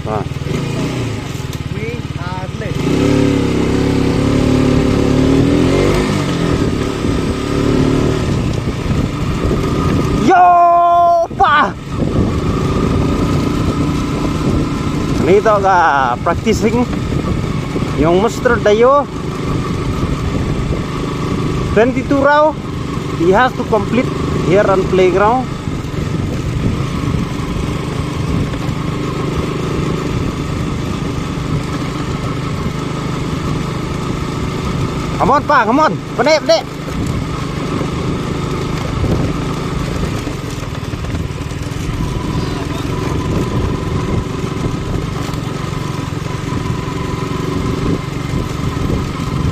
We are late. Yo pa. Nito ka practicing yung master dayo 22 row. He has to complete here on playground. Come on pa, come on. Pwede.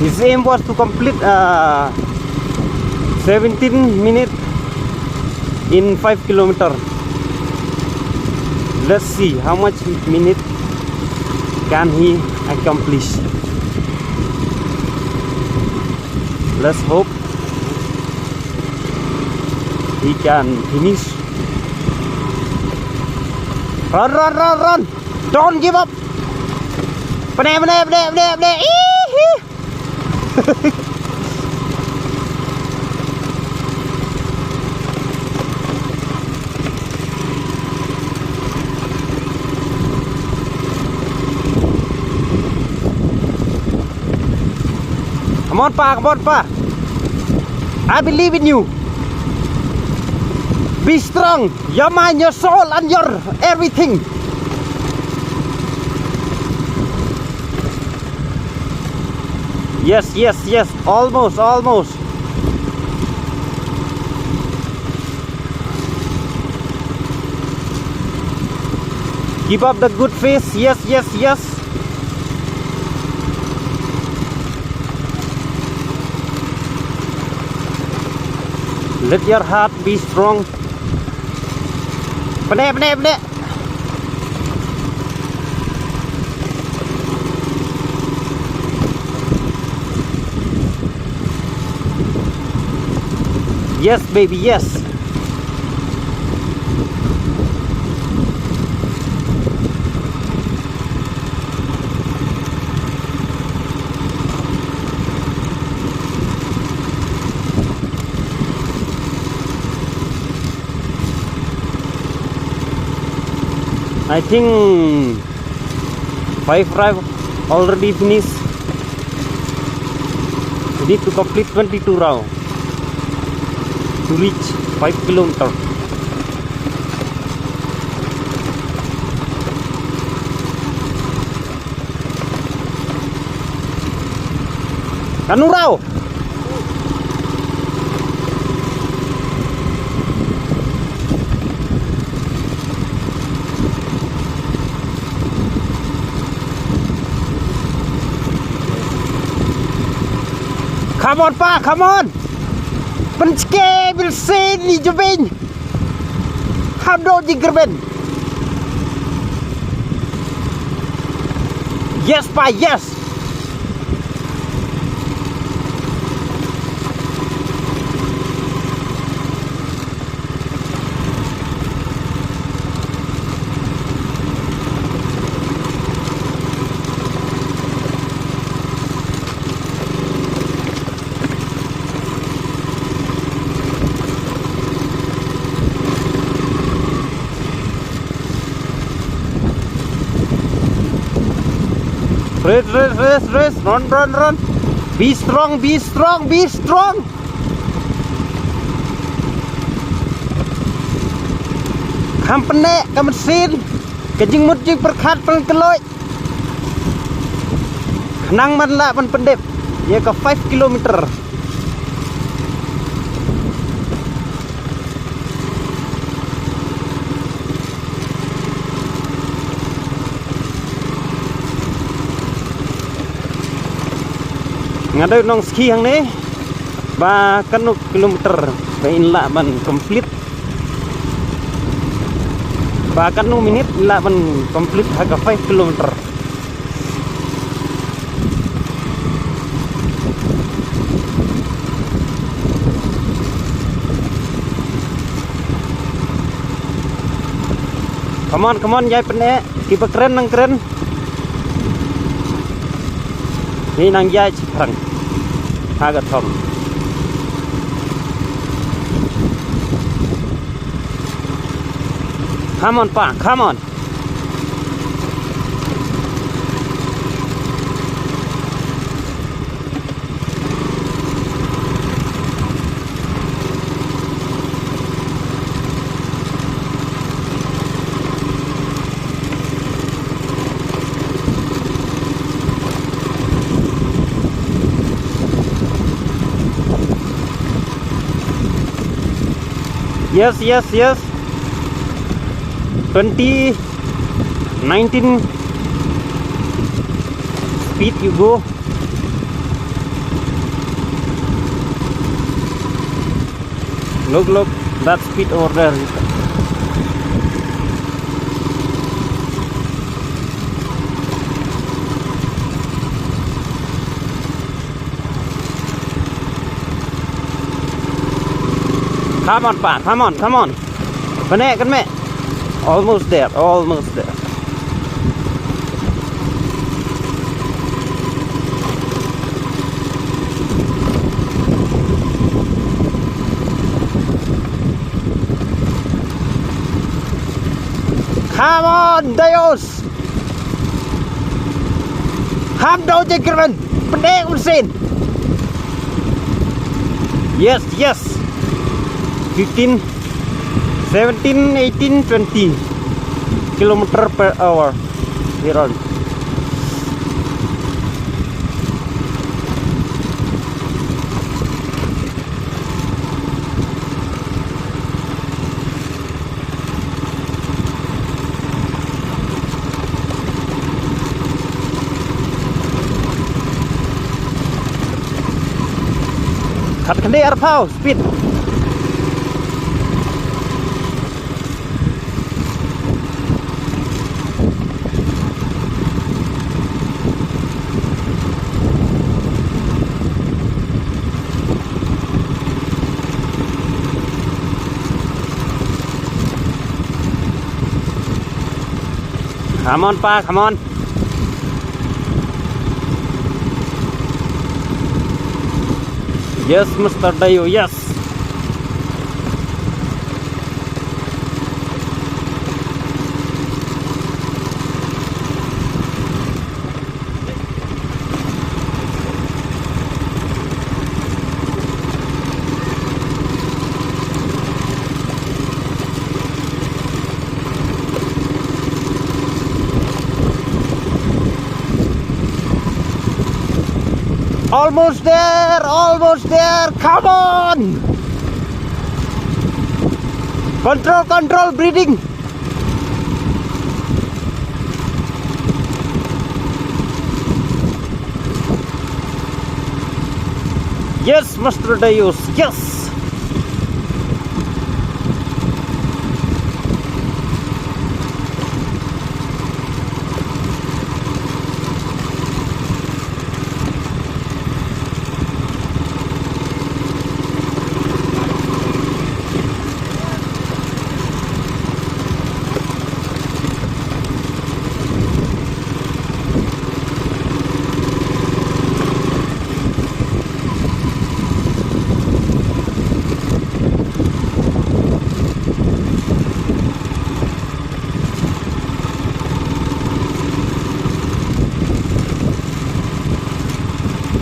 His aim was to complete 17 minutes in 5 kilometers. Let's see how much minute can he accomplish. Let's hope he can finish. Run. Don't give up. Pene. Come on pa. I believe in you. Be strong. Your mind, your soul, and your everything. Yes. Almost. Keep up the good face. Yes. Let your heart be strong. Pene. Yes, baby, yes. I think 5 rounds already finished. We need to complete 22 rounds to reach 5 kilometers. Kanurao. Come on pa, come on. Penske will say ni jebin. Hado jigerben. Yes pa, yes. Race. Run. Be strong. Kampene, kamesin. Kejing mutjing perkat pelkeloi. Nang man la man pendep. Ya ke 5 kilometer. Ngadai nong ski hang ni ba kanuk kilometer ba inla ban complete ba kanu minit inla ban complete haga 5 kilometer. Come on, yai pene. Kipa keren nang keren. Ni nang yai perang. Agak thom. Come on, Pa, come on. Yes. 20, 19 speed you go. Look, that speed over there. Come on, Pa, come on. Kan mẹ. Almost there. Come on, Dios. Ham đâu chơi keren. Pendek mesin. Yes. 15, 17, 18, 20 kilometer per hour. Here on. Cut kendai air power speed. Come on, Pa, come on. Yes, Mr. Dayo, yes. Almost there. Come on. Control breathing. Yes, Mr. Dayos. Yes.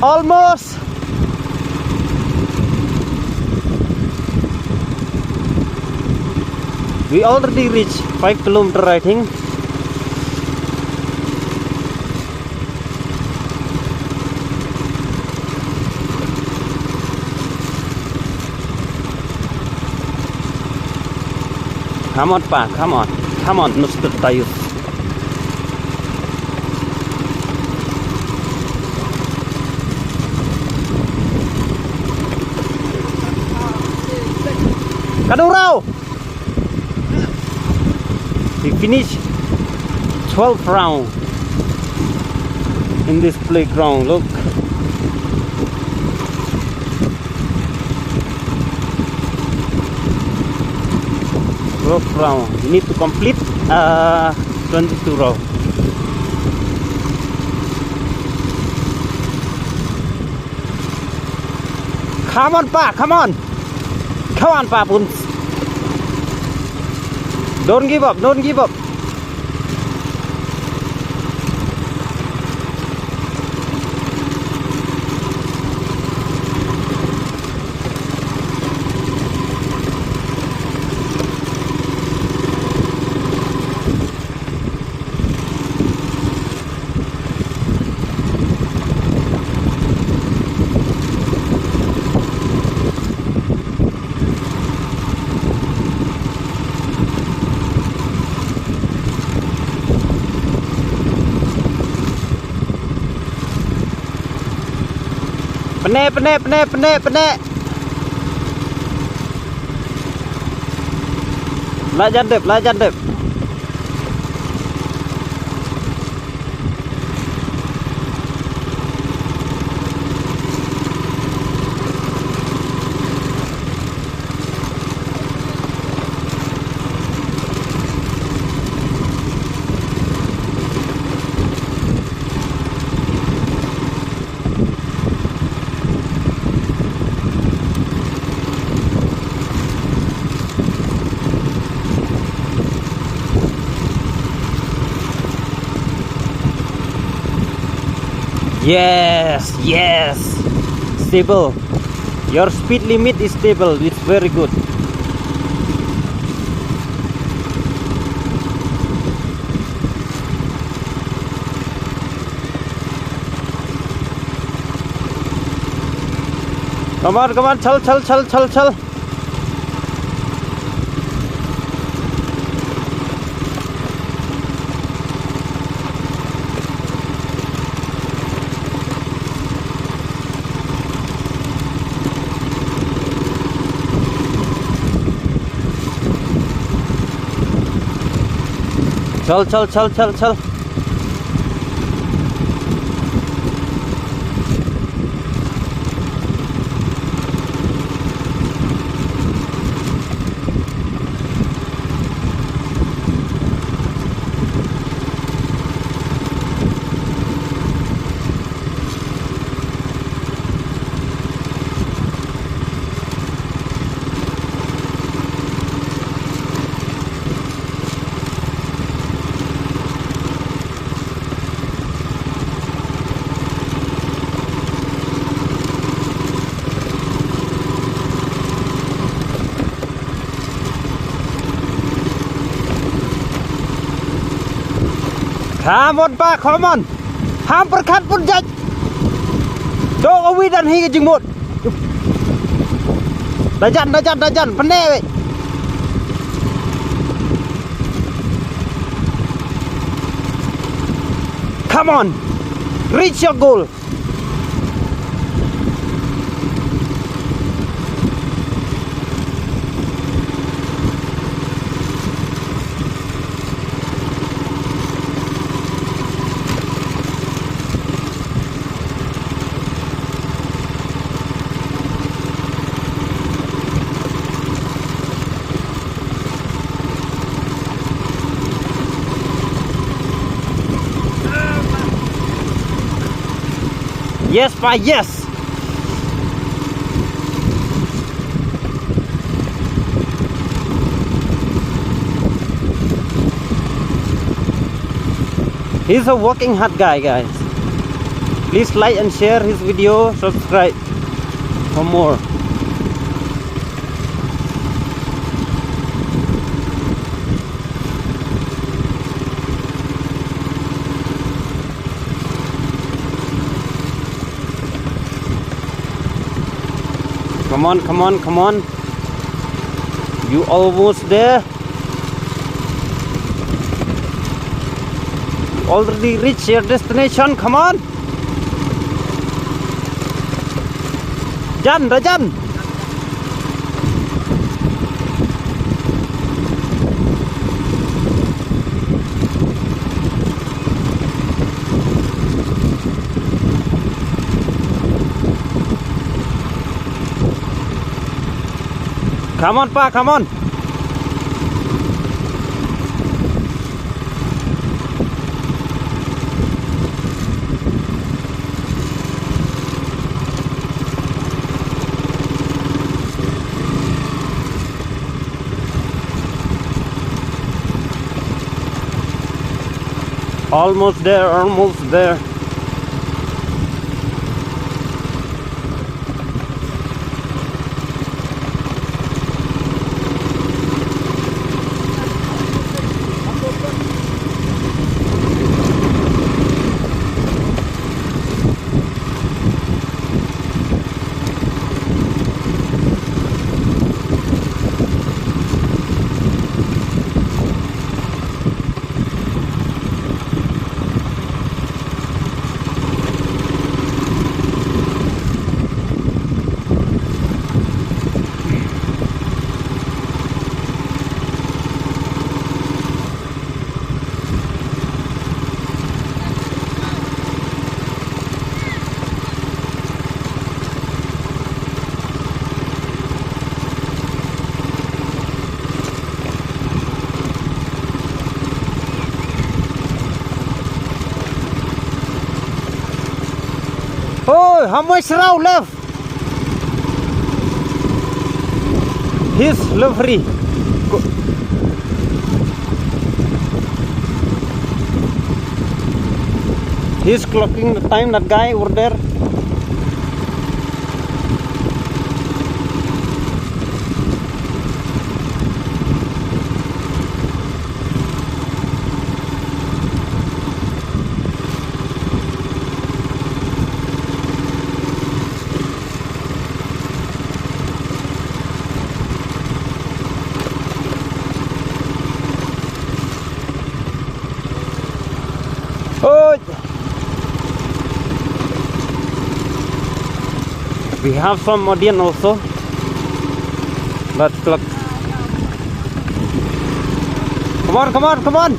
Almost. We already reached 5 kilometers, I think. Come on, Pa, come on, Mr. Dayus. Kadurau! We finished 12th round in this playground. Look. Round. You need to complete 22 row. Come on, Pa, come on. Come on, Pa Puns. Don't give up, don't give up. Penek. Lajan dep. Yes. Stable. Your speed limit is stable. It's very good. Come on. Chal. Chal. Come on, Pa, come on. Ham perkat pun jaj. Dok awi dan hi ke jengmut. Dajan. Penek weh. Come on. Reach your goal. Yes, Pa, yes. He's a working hard guy, guys. Please like and share his video, subscribe for more. Come on. You almost there. You already reached your destination. Come on. Rajan. Come on, Pa, come on. Almost there, almost there. Oh, how much row left? He's free. He's clocking the time, that guy over there. Oh, we have some audience also. Let's clock. Come on, come on, come on.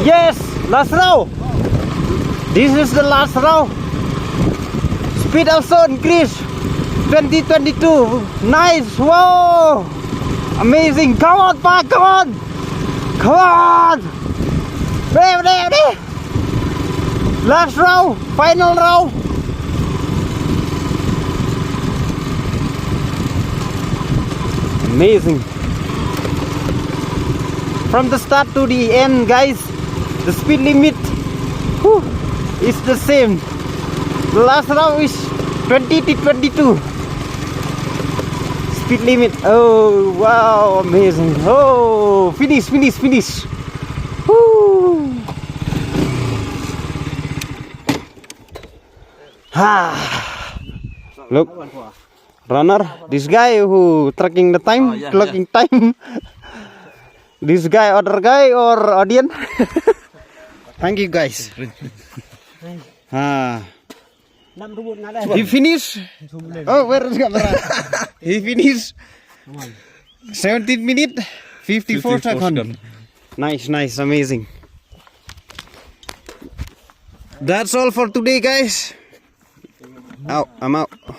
Yes, last row. This is the last row. Speed also increase. 2022. Nice. Whoa. Amazing. Come on, Pa. Come on. Come on. Ready. Last row. Final row. Amazing. From the start to the end, guys, the speed limit is the same. The last round is 20 to 22. Speed limit. Oh wow, amazing. Oh, finish. Woo. Look, runner, this guy who tracking the time, clocking time. This guy, other guy or audience? Thank you guys. He finished. Oh, where is camera? He finished. 17 minutes, 54 seconds. Nice, amazing. That's all for today, guys. Out, I'm out.